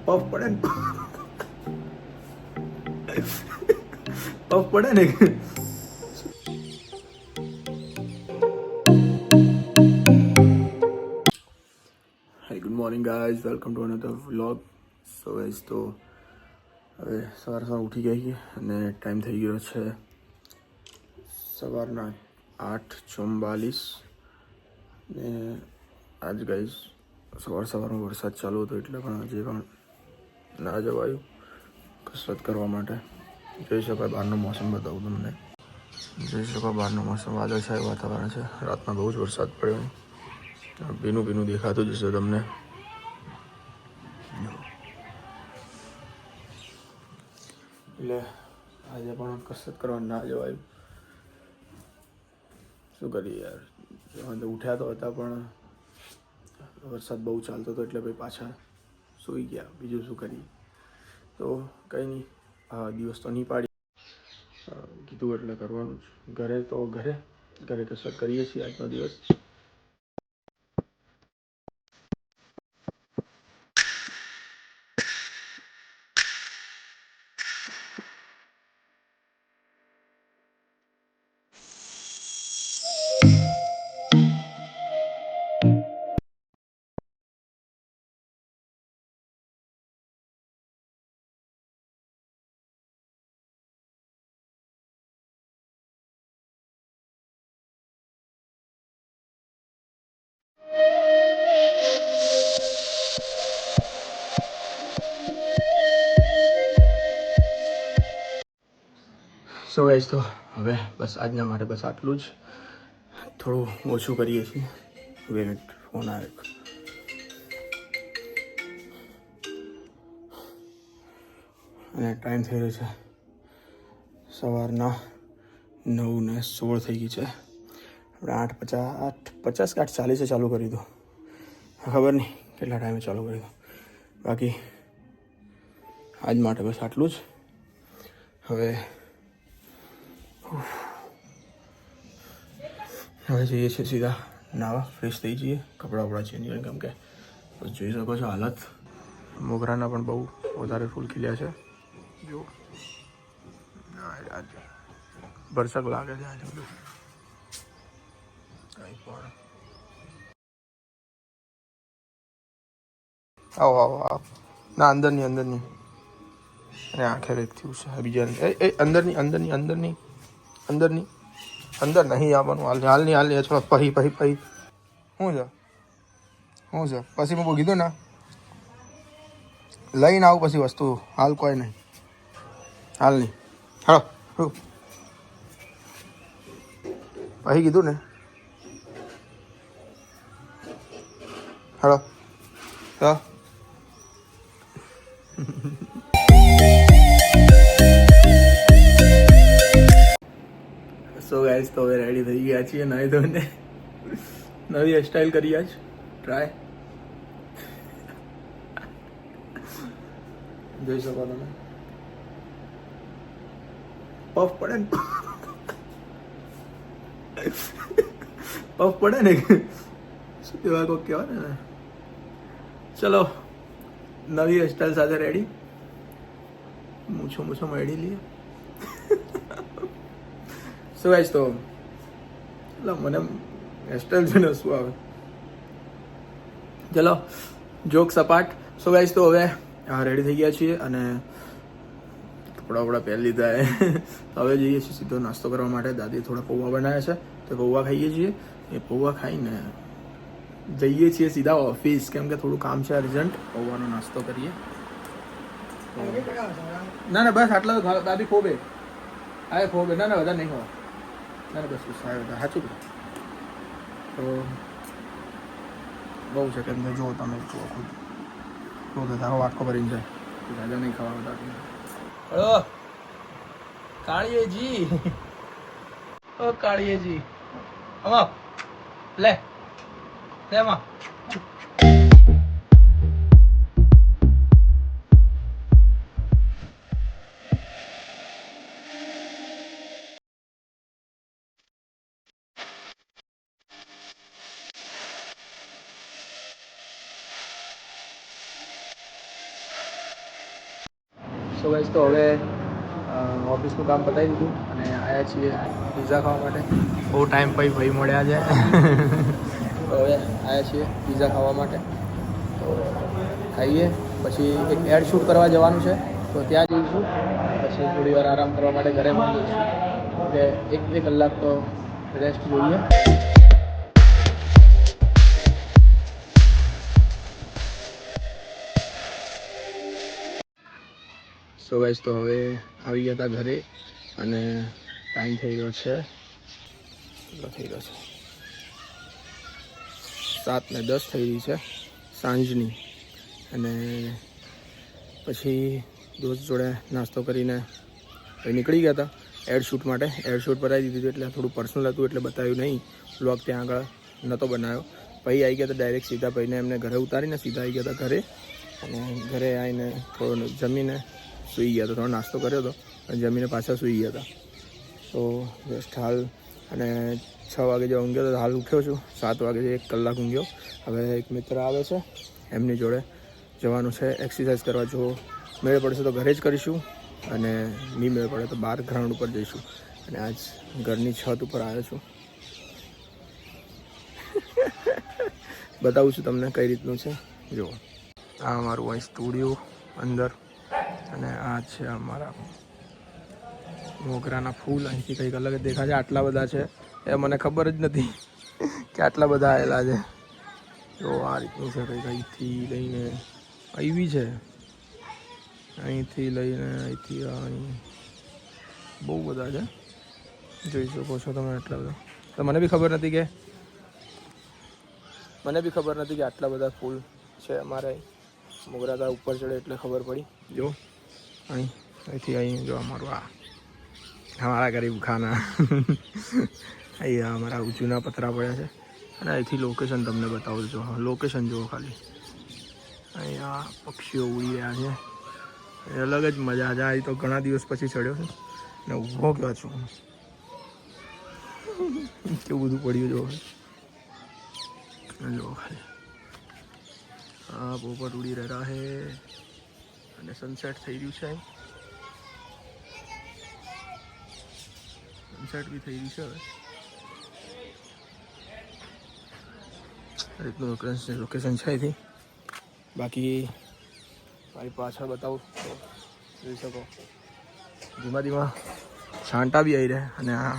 Puff પડે ને પફ પડે ને hi good morning guys, welcome to another vlog. So guys, તો હવે સવાર ઉઠી ગઈ છે અને ટાઈમ થઈ ગયો છે સવારના 8:44 ને આજ ગાઈઝ સવારમાં વરસાદ ચાલુ હતો એટલે પણ હજી પણ ના જવાયું કસરત કરવા માટે. જોઈ શકાય બહારનું મોસમ બતાવું તમને. જોઈ શકો બહારનું મોસમ વાદળછાયું વાતાવરણ છે. રાતમાં બહુ જ વરસાદ પડ્યો. ભીનું દેખાતું જ હશે તમને. એટલે આજે પણ કસરત કરવા ના જવાયું. શું કરીએ યાર, ઉઠ્યા તો હતા પણ વરસાદ બહુ ચાલતો હતો એટલે ભાઈ પાછા સૂઈ ગયા. બીજું શું કરીએ, તો કંઈ નહીં, દિવસ તો નહીં પાડી કીધું એટલે કરવાનું જ. ઘરે કસરત કરીએ છીએ આજનો દિવસ. સો ગાઈઝ, તો હવે બસ આજના માટે બસ આટલું જ. થોડું ઓછું કરીએ છીએ. વેટ, ફોન આવે અને ટાઈમ થઈ રહ્યો છે સવારના 9:16 થઈ ગઈ છે. આપણે 8:50 કે 8:40 ચાલુ કરી દો. ખબર નહીં કેટલા ટાઈમે ચાલુ કરી દો. બાકી આજ માટે બસ આટલું જ. હવે જઈએ છીએ સીધા નાવા, ફ્રેશ થઈ જઈએ, કપડાં ચેન્જ કરીને. કેમ કે બસ જોઈ શકો છો હાલત. મોગરાના પણ બહુ વધારે ફૂલ ખીલ્યા છે. જો ભરસક લાગે છે આજે બધું. કંઈ પણ આવો ના, અંદરની અને આખે રેક થયું છે. બીજા અંદરની અંદર નહીં આવવાનું. હાલ નહીં થોડો પહી શું છે પછી મેં કીધું ને લઈને આવું પછી વસ્તુ. હાલ કોઈ નહીં, હાલ નહીં. હાલો શું પછી કીધું ને. હાલો હા. સો ગાઈઝ, તો હવે રેડી થઈ ગયા છીએ. નહીં તો નવી હેરસ્ટાઈલ કરી આજ ટ્રાય. જોઈ શકો તમે પફ પડે ને પફ પડે ને શું કહેવાય, કોઈ કહેવાય ને. ચલો, નવી હેરસ્ટાઈલ સાથે રેડી. મૂછો મેળી લઈએ. શું ગાઈઝ, તો એટલે મને હેરસ્ટાઈલ જોઈને શું આવે. ચલો, જોક સપાટ. સો ગાઈઝ, તો હવે રેડી થઈ ગયા છીએ અને કપડા પહેરી લીધા તો હવે જઈએ છીએ સીધો નાસ્તો કરવા માટે. દાદીએ થોડા પૌવા બનાવ્યા છે તો પૌવા ખાઈએ છીએ. એ પૌવા ખાઈને જઈએ છીએ સીધા ઓફિસ. કેમ કે થોડું કામ છે અર્જન્ટ. પૌવાનો નાસ્તો કરીએ. ના બસ આટલા તો દાદી ખોબે. હા ખોબે. ના વધારે નહીં ખાવા. ના બસ સારું સાચું. તો બહુ છે. કેમ કે જો તમે જુઓ ખુદ તો તારો વાટકો ભરીને જાય. દાદા નહીં ખાવા બધા. હલો કાળીએજી, ઓ કાળીએજી, આમાં લે આમાં. સો ગાઈસ તો હવે ઓફિસનું કામ પતાવી દીધું અને આવ્યા છીએ પિઝા ખાવા માટે. બહુ ટાઈમ પછી ભાઈ મળ્યા છે. તો હવે આવ્યા છીએ પિઝા ખાવા માટે. તો ખાઈએ પછી એક એડ શૂટ કરવા જવાનું છે તો ત્યાં જઈશું. પછી થોડી વાર આરામ કરવા માટે ઘરે પણ જઈશું. એટલે 1-2 કલાક તો રેસ્ટ જોઈએ. સો ગાઈસ તો હવે આવી ગયા હતા ઘરે અને ટાઈમ થઈ ગયો છે 7:10 થઈ રહી છે સાંજની. અને પછી દોસ્ત જોડે નાસ્તો કરીને નીકળી ગયા હતા એડ શૂટ માટે. એડ શૂટ પતાવી દીધું એટલે થોડું પર્સનલ હતું એટલે બતાવ્યું નહીં. વ્લોગ ત્યાં આગળ નહોતો બનાવ્યો. પછી આવી ગયા હતા ડાયરેક્ટ સીધા ભાઈને એમને ઘરે ઉતારીને સીધા આવી ગયા હતા ઘરે. અને ઘરે આવીને થોડું જમીને સૂઈ ગયા. તો થોડો નાસ્તો કર્યો હતો અને જમીને પાછા સૂઈ ગયા હતા. તો જસ્ટ હાલ અને 6 વાગે જેવા ઊંઘ્યો તો હાલ ઉઠ્યો છું. 7 વાગે 1 કલાક ઊંઘ્યો. હવે એક મિત્ર આવે છે એમની જોડે જવાનું છે એક્સરસાઇઝ કરવા. જો મેળ પડશે તો ઘરે જ કરીશું અને નહીં મેળ પડે તો બહાર ગ્રાઉન્ડ ઉપર જઈશું. અને આજ ઘરની છત ઉપર આવ્યો છું. બતાવું છું તમને કઈ રીતનું છે. જુઓ આ અમારું અહીં સ્ટુડિયો અંદર અને આ છે અમારા મોગરાના ફૂલ. અહીંથી કંઈક અલગ જ દેખાય છે. આટલા બધા છે એ મને ખબર જ નથી કે આટલા બધા આવેલા છે. તો આ રીતનું છે કંઈક. અહીંથી લઈને આવી છે, અહીંથી લઈને અહીંથી અહીં બહુ બધા છે. જોઈ શકો છો તમે આટલા બધા. તો મને બી ખબર નથી કે આટલા બધા ફૂલ છે અમારે. મોગરા ઉપર ચડે એટલે ખબર પડી. જો અહીંથી અહીં જો અમારું અમારા ગરીબ ખાના. અહીંયા અમારા જૂના પતરા પડ્યા છે. અને અહીંથી લોકેશન તમને બતાવું છું. લોકેશન જુઓ ખાલી. અહીંયા પક્ષીઓ ઉડી રહ્યા છે. એ અલગ જ મજા છે. અહીં તો ઘણા દિવસ પછી ચડ્યો છે ને ઊભો ગયો છું. કેવું બધું પડ્યું જો ખાલી. હા પોપટ ઉડી રહ્યા છે અને સનસેટ થઈ રહ્યું છે. સનસેટ બી થઈ રહ્યું છે. હવે રીતનું લોકેશન છે અહીંથી. બાકી મારી પાછળ બતાવું તો જોઈ શકો ધીમા ધીમા છાંટા બી આવી રહ્યા. અને આ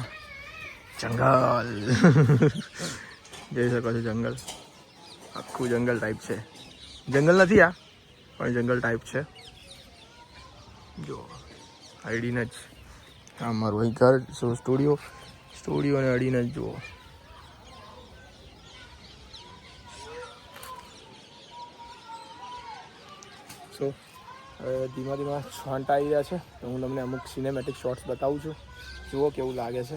જંગલ જોઈ શકો છો. જંગલ આખું જંગલ ટાઈપ છે. જંગલ નથી આ પણ જંગલ ટાઈપ છે. જો અડીને જ આ મારું અહીં ઘર સ્ટુડિયોને અડીને જ જુઓ. સો ધીમા ધીમા છાંટા આવી રહ્યા છે. તો હું તમને અમુક સિનેમેટિક શોર્ટ્સ બતાવું છું. જુઓ કેવું લાગે છે.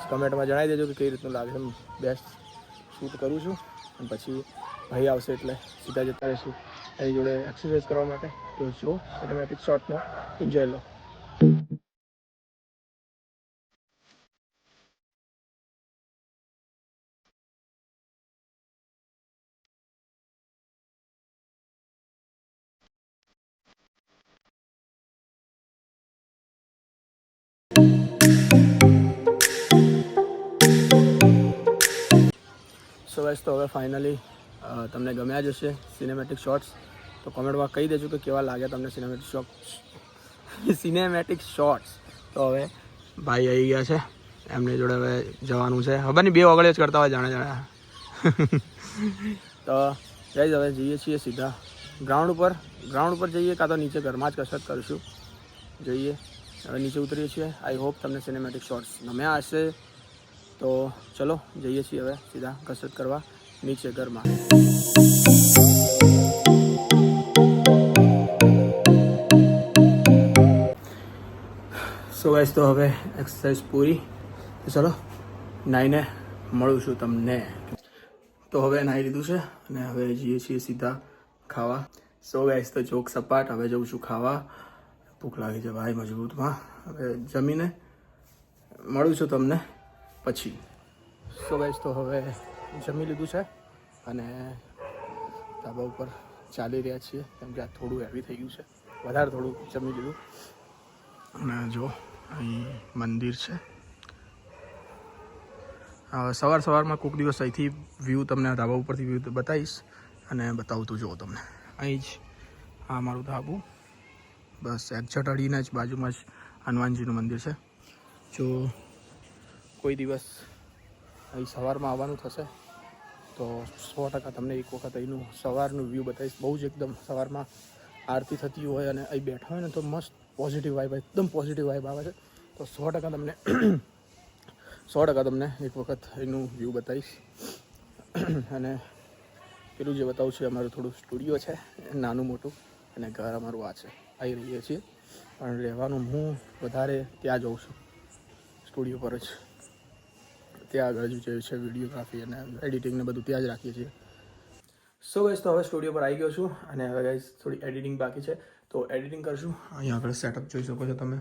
કમેન્ટમાં જણાવી દેજો કે કઈ રીતનું લાગે છે. બેસ્ટ શૂટ કરું છું અને પછી ભાઈ આવશે એટલે સીધા જતા રહીશું એની જોડે એક્સરસાઇઝ કરવા માટે. તો જો સિનેમેટિક શોટનો એન્જોય લો. સો ગાઈસ તો હવે ફાઇનલી તમને ગમ્યા જ હશે સિનેમેટિક શોર્ટ્સ. તો કોમેન્ટમાં કહી દેજો કે કેવા લાગ્યા તમને સિનેમેટિક શોર્ટ્સ. તો હવે ભાઈ આવી ગયા છે. એમની જોડે હવે જવાનું છે. ખબર નહીં 2 ઓગળે જ કરતા હોય જાણે. તો ગાઈસ હવે જઈએ છીએ સીધા ગ્રાઉન્ડ ઉપર જઈએ કાં તો નીચે ઘરમાં જ કસરત કરીશું. જઈએ હવે નીચે ઉતરીએ છીએ. આઈ હોપ તમને સિનેમેટિક શોર્ટ્સ ગમ્યા હશે. તો ચલો જઈએ છીએ હવે સીધા કસરત કરવા નીચે ઘરમાં. સો ગાઈસ તો હવે એક્સરસાઇઝ પૂરી. તો ચલો નાહીને મળું છું તમને. તો હવે નાહી લીધું છે અને હવે જઈએ છીએ સીધા ખાવા. સો ગાઈસ તો જોક સપાટ. હવે જઉં છું ખાવા. ભૂખ લાગી છે ભાઈ મજબૂતમાં. હવે જમીને મળું છું તમને પછી. સો ગાઈસ તો હવે જમી લીધું છે અને ધાબા ઉપર ચાલી રહ્યા છીએ કેમ કે આ થોડું હેવી થઈ ગયું છે. વધારે થોડું જમી લીધું. અને જો અહીં મંદિર છે. સવારમાં કોઈક દિવસ અહીંથી વ્યૂ તમને ધાબા ઉપરથી વ્યૂ બતાવીશ અને બતાવતું જુઓ તમને. અહીં જ આ મારું ધાબુ, બસ એક્ઝેક્ટ અડીને જ બાજુમાં જ હનુમાનજીનું મંદિર છે. જો કોઈ દિવસ અહીં સવારમાં આવવાનું થશે તો 100% તમને એક વખત અહીંનું સવારનું વ્યૂ બતાવીશ. બહુ જ એકદમ સવારમાં આરતી થતી હોય અને અહીં બેઠા હોય ને તો મસ્ત પોઝિટિવ વાઇબ, એકદમ પોઝિટિવ વાઇબ આવે છે. તો 100% તમને એક વખત અહીંનું વ્યૂ બતાવીશ. અને પેલું જે બતાવું છે અમારું થોડું સ્ટુડિયો છે નાનું મોટું, અને ઘર અમારું આ છે. આવી રહીએ છીએ, પણ રહેવાનું હું વધારે ત્યાં જાઉં છું, સ્ટુડિયો પર જ. ત્યાં આગળ જે છે વિડીયોગ્રાફી અને એડિટિંગ ને બધું ત્યાં જ રાખીએ છીએ. સો ગાઈસ, તો હવે સ્ટુડિયો પર આવી ગયો છું અને હવે ગાઈસ થોડી એડિટિંગ બાકી છે, તો એડિટિંગ કરશું. અહીંયા આગળ સેટઅપ જોઈ શકો છો તમે.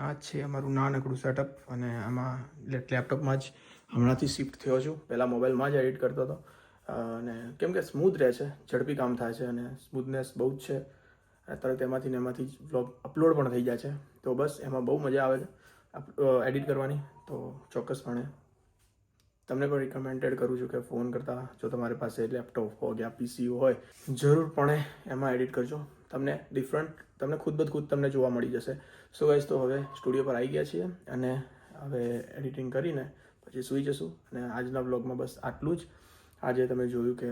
આ છે અમારું નાનકડું સેટઅપ, અને આમાં લેપટોપમાં જ હમણાંથી શિફ્ટ થયો છું. પહેલાં મોબાઈલમાં જ એડિટ કરતો હતો, અને કેમ કે સ્મૂથ રહે છે, ઝડપી કામ થાય છે અને સ્મૂથનેસ બહુ જ છે. અત્યારે તેમાંથી ને એમાંથી જ વ્લોગ અપલોડ પણ થઈ જાય છે. તો બસ એમાં બહુ મજા આવે છે એડિટ કરવાની. તો ચોક્કસપણે તમને પણ રિકમેન્ડેડ કરું છું કે ફોન કરતાં જો તમારી પાસે લેપટોપ હોય કે પીસી હોય, જરૂરપણે એમાં એડિટ કરજો. તમને ડિફરન્ટ, તમને ખુદ તમને જોવા મળી જશે. સો ગાઈસ, તો હવે સ્ટુડિયો પર આવી ગયા છીએ અને હવે એડિટિંગ કરીને પછી સૂઈ જશું. અને આજના વ્લોગમાં બસ આટલું જ. આજે તમે જોયું કે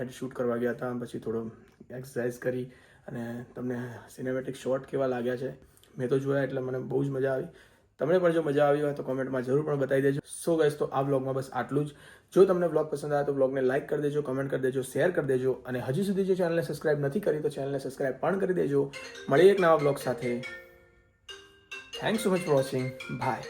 એડ શૂટ કરવા ગયા હતા, પછી થોડો એક્સરસાઇઝ કરી, અને તમને સિનેમેટિક શોટ કેવા લાગ્યા છે મેં તો જોયા, એટલે મને બહુ જ મજા આવી. તમને પણ જો મજા આવી હોય તો કોમેન્ટમાં જરૂર પણ બતાવી દેજો. સો ગાઈસ, તો આ વ્લોગમાં બસ આટલું જ. જો તમને વ્લોગ પસંદ આવે તો વ્લોગને લાઇક કરી દેજો, કમેન્ટ કરી દેજો, શેર કરી દેજો, અને હજી સુધી જે ચેનલને સબસ્ક્રાઇબ નથી કરી તો ચેનલને સબસ્ક્રાઇબ પણ કરી દેજો. મળીએ એક નવા વ્લોગ સાથે. Thanks so much for watching. By.